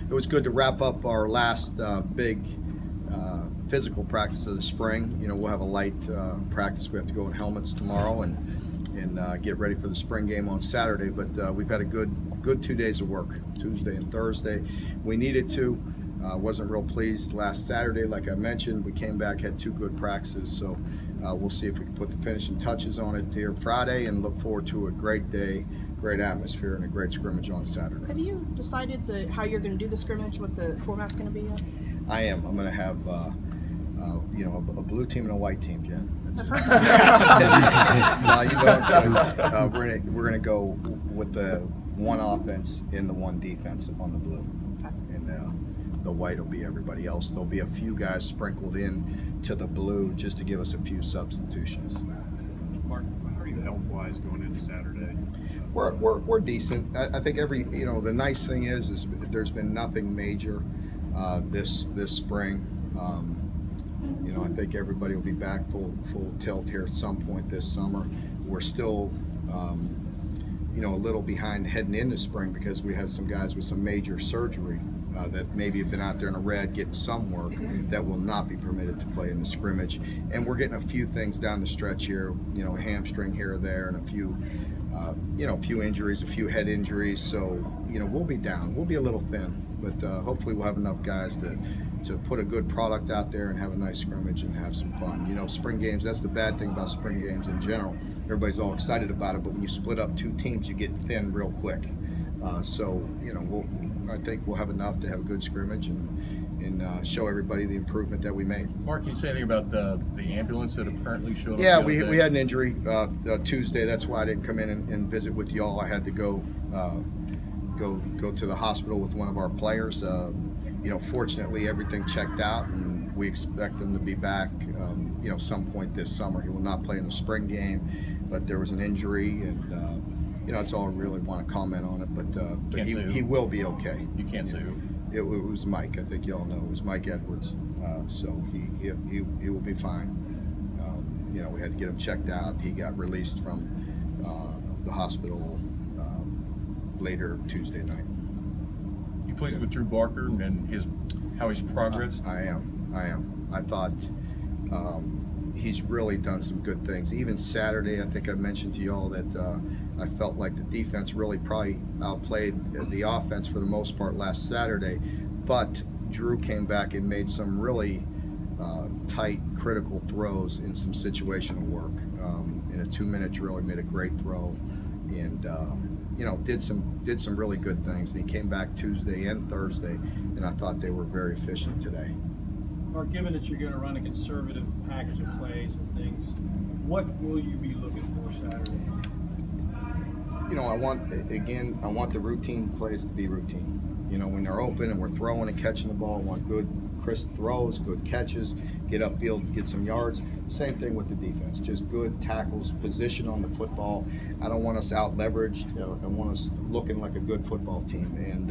it was good to wrap up our last big physical practice of the spring. You know, we'll have a light practice. We have to go in helmets tomorrow and get ready for the spring game on Saturday. But we've had a good 2 days of work, Tuesday and Thursday. We needed to. Wasn't real pleased last Saturday, like I mentioned. We came back, had 2 good practices, so we'll see if we can put the finishing touches on it here Friday, and look forward to a great day, great atmosphere, and a great scrimmage on Saturday. Have you decided how you're going to do the scrimmage, what the format's going to be yet? I am. I'm going to have you know, a blue team and a white team, Jen. No, you know, we're gonna go with the one offense and the one defense on the blue, and the white will be everybody else. There'll be a few guys sprinkled in to the blue just to give us a few substitutions. Mark, how are you health-wise going into Saturday? We're decent. I think you know, the nice thing is there's been nothing major this spring. You know, I think everybody will be back full tilt here at some point this summer. We're still, you know, a little behind heading into spring because we have some guys with some major surgery that maybe have been out there in the red getting some work that will not be permitted to play in the scrimmage. And we're getting a few things down the stretch here, you know, a hamstring here or there, and a few, you know, a few injuries, a few head injuries. So, you know, we'll be down. We'll be a little thin, but hopefully we'll have enough guys to put a good product out there and have a nice scrimmage and have some fun. You know, spring games, that's the bad thing about spring games in general. Everybody's all excited about it, but when you split up 2 teams, you get thin real quick. So, you know, I think we'll have enough to have a good scrimmage and show everybody the improvement that we made. Mark, can you say anything about the ambulance that apparently showed up? Yeah, we had an injury Tuesday. That's why I didn't come in and visit with y'all. I had to go to the hospital with one of our players. You know, fortunately, everything checked out, and we expect him to be back, you know, some point this summer. He will not play in the spring game, but there was an injury, and you know, that's all I really want to comment on it. But he will be okay. You can't say who. It was Mike. I think you all know it was Mike Edwards. So he will be fine. You know, we had to get him checked out. He got released from the hospital later Tuesday night. Pleased with Drew Barker and how he's progressed? I am. I thought he's really done some good things. Even Saturday, I think I mentioned to you all that I felt like the defense really probably outplayed the offense for the most part last Saturday, but Drew came back and made some really tight, critical throws in some situational work. In a 2-minute drill, he made a great throw, and you know, did some really good things. And he came back Tuesday and Thursday, and I thought they were very efficient today. Mark, given that you're going to run a conservative package of plays and things, what will you be looking for Saturday? You know, I want the routine plays to be routine. You know, when they're open and we're throwing and catching the ball, I want good, crisp throws, good catches, get upfield, get some yards. Same thing with the defense, just good tackles, position on the football. I don't want us out leveraged. I want us looking like a good football team. And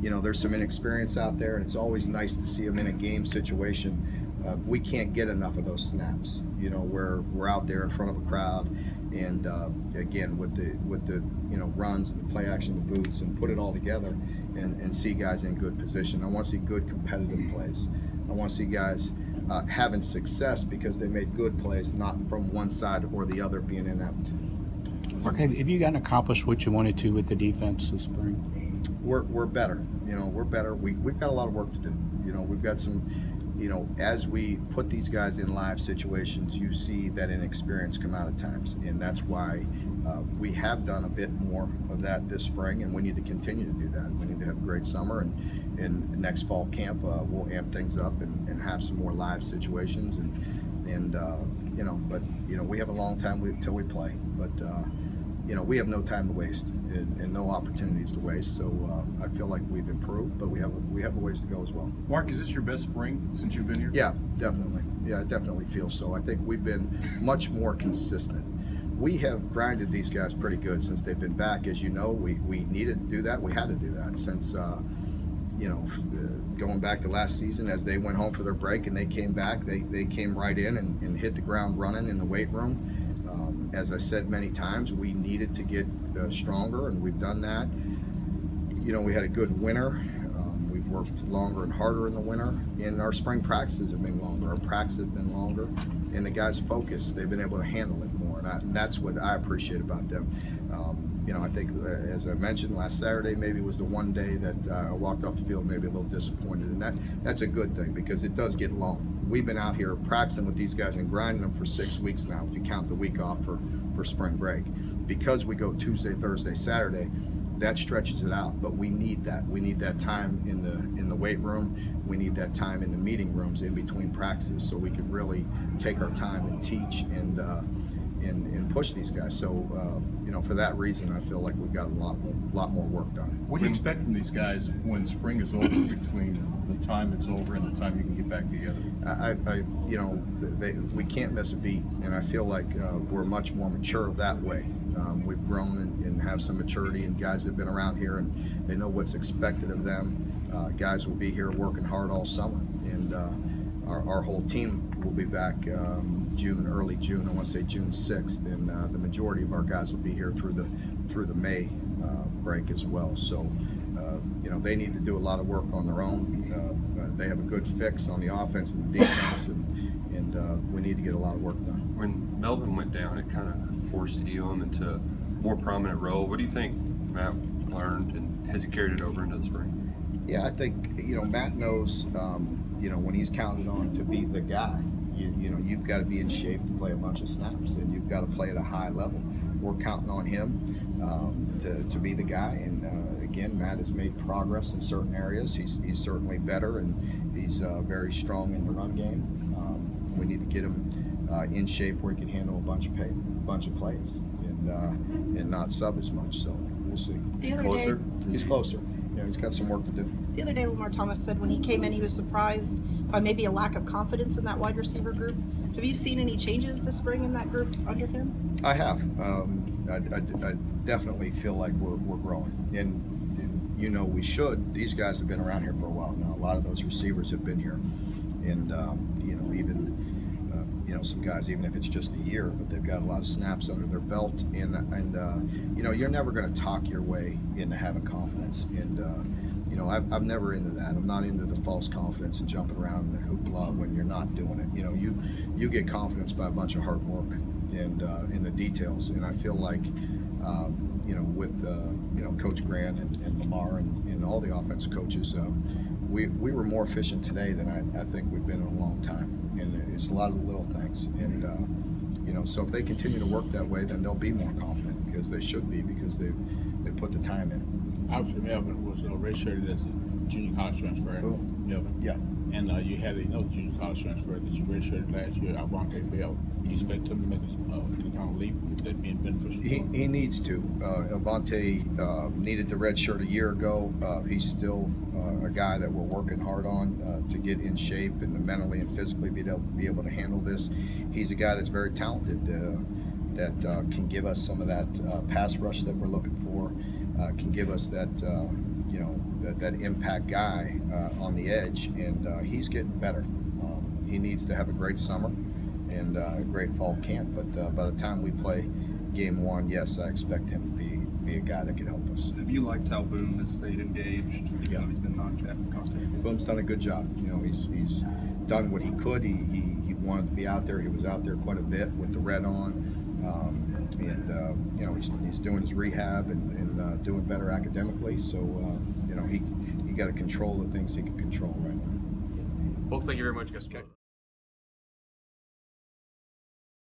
you know, there's some inexperience out there, and it's always nice to see them in a game situation. We can't get enough of those snaps. You know, where we're out there in front of a crowd, and again with the you know, runs and the play action, the boots, and put it all together and see guys in good position. I want to see good competitive plays. I want to see guys having success because they made good plays, not from one side or the other being inept. Mark, have you gotten accomplished what you wanted to with the defense this spring? We're better. You know, we're better. We've got a lot of work to do. You know, we've got some. You know, as we put these guys in live situations, you see that inexperience come out at times, and that's why we have done a bit more of that this spring, and we need to continue to do that. We need to have a great summer, and next fall camp we'll amp things up and have some more live situations, and you know, but you know, we have a long time till we play, but you know, we have no time to waste and no opportunities to waste. So I feel like we've improved, but we have a ways to go as well. Mark, is this your best spring since you've been here? Yeah, definitely. Yeah, I definitely feel so. I think we've been much more consistent. We have grinded these guys pretty good since they've been back. As you know, we needed to do that. We had to do that since you know, going back to last season, as they went home for their break and they came back, they came right in and hit the ground running in the weight room. As I said many times, we needed to get stronger, and we've done that. You know, we had a good winter. worked longer and harder in the winter, and our spring practices have been longer. Our practices have been longer, and the guys focused. They've been able to handle it more, and that's what I appreciate about them. You know, I think, as I mentioned, last Saturday maybe was the one day that I walked off the field maybe a little disappointed, and that's a good thing because it does get long. We've been out here practicing with these guys and grinding them for 6 weeks now, if you count the week off for spring break. Because we go Tuesday, Thursday, Saturday, that stretches it out, but we need that. We need that time in the weight room. We need that time in the meeting rooms in between practices, so we can really take our time and teach and push these guys. So you know, for that reason, I feel like we've got a lot more work done. What do you expect from these guys when spring is over, between the time it's over and the time you can get back together? You know, we can't miss a beat, and I feel like we're much more mature that way. We've grown and have some maturity, and guys that have been around here and they know what's expected of them. Guys will be here working hard all summer, and our whole team will be back early June. I want to say June 6th, and the majority of our guys will be here through the May break as well. So you know, they need to do a lot of work on their own. They have a good fix on the offense and the defense, and we need to get a lot of work done. When Melvin went down, it kind of forced Elam into a more prominent role. What do you think Matt learned, and has he carried it over into the spring? Yeah, I think, you know, Matt knows, you know, when he's counted on to be the guy, you know, you've got to be in shape to play a bunch of snaps, and you've got to play at a high level. We're counting on him to be the guy, and again, Matt has made progress in certain areas. He's certainly better, and he's very strong in the run game. We need to get him in shape where he can handle a bunch of plays and not sub as much. So we'll see. The other Closer? day, He's closer. Yeah, he's got some work to do. the other day, Lamar Thomas said when he came in, he was surprised by maybe a lack of confidence in that wide receiver group. Have you seen any changes this spring in that group under him? I have. I definitely feel like we're growing, and you know we should. These guys have been around here for a while now. A lot of those receivers have been here, and you know, even you know, some guys, even if it's just a year, but they've got a lot of snaps under their belt, and you know, you're never going to talk your way into having confidence, and you know, I'm never into that. I'm not into the false confidence and jumping around in the hoopla when you're not doing it. You know, you get confidence by a bunch of hard work and in the details, and I feel like you know, with you know, Coach Grant and Lamar and all the offensive coaches, we were more efficient today than I think we've been in a long time, and it's a lot of the little things, and you know, so if they continue to work that way, then they'll be more confident, because they should be, because they put the time in. Obviously, Melvin was redshirted as a junior college transfer. Who? Melvin. Yeah. And you had another junior college transfer that you redshirted last year, Avante Bell. You expect him to make a kind of leap, that being beneficial? He needs to. Avante needed the red shirt a year ago. He's still a guy that we're working hard on to get in shape and mentally and physically be able to handle this. He's a guy that's very talented, that can give us some of that pass rush that we're looking for, can give us that you know, that impact guy on the edge, and he's getting better. He needs to have a great summer and a great fall camp, but by the time we play game one, yes, I expect him to be a guy that can help us. Have you liked how Boone has stayed engaged, even Yeah. though he's been non-contact? Boone's done a good job. You know, he's done what he could. He wanted to be out there. He was out there quite a bit with the red on, and you know, he's doing his rehab and doing better academically. So you know, he got to control the things he can control right now. Folks, thank you very much. Guys.